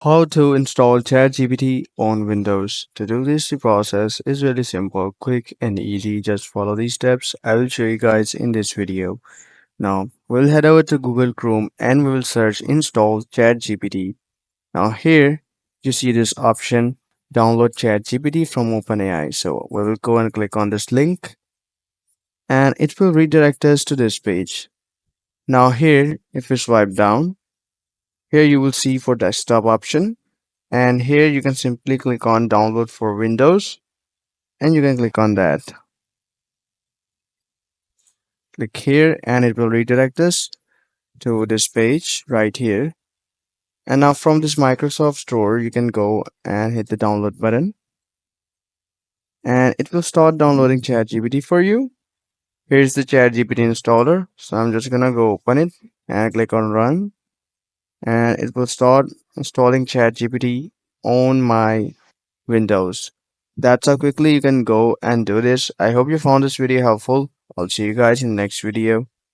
How to install ChatGPT on Windows. To do this, the process is really simple, quick and easy. Just follow these steps I will show you guys in this video. Now, we'll head over to Google Chrome and we will search install ChatGPT. Now here, you see this option, download ChatGPT from OpenAI. So we will go and click on this link and it will redirect us to this page. Now here, if we swipe down, here you will see for desktop option. And here you can simply click on download for Windows and you can click on that. Click here and it will redirect us to this page right here. And now from this Microsoft Store, you can go and hit the download button and it will start downloading ChatGPT for you. Here's the ChatGPT installer. So I'm just gonna go open it and click on run and it will start installing ChatGPT on my Windows. That's how quickly you can go and do this. I hope you found this video helpful. I'll see you guys in the next video.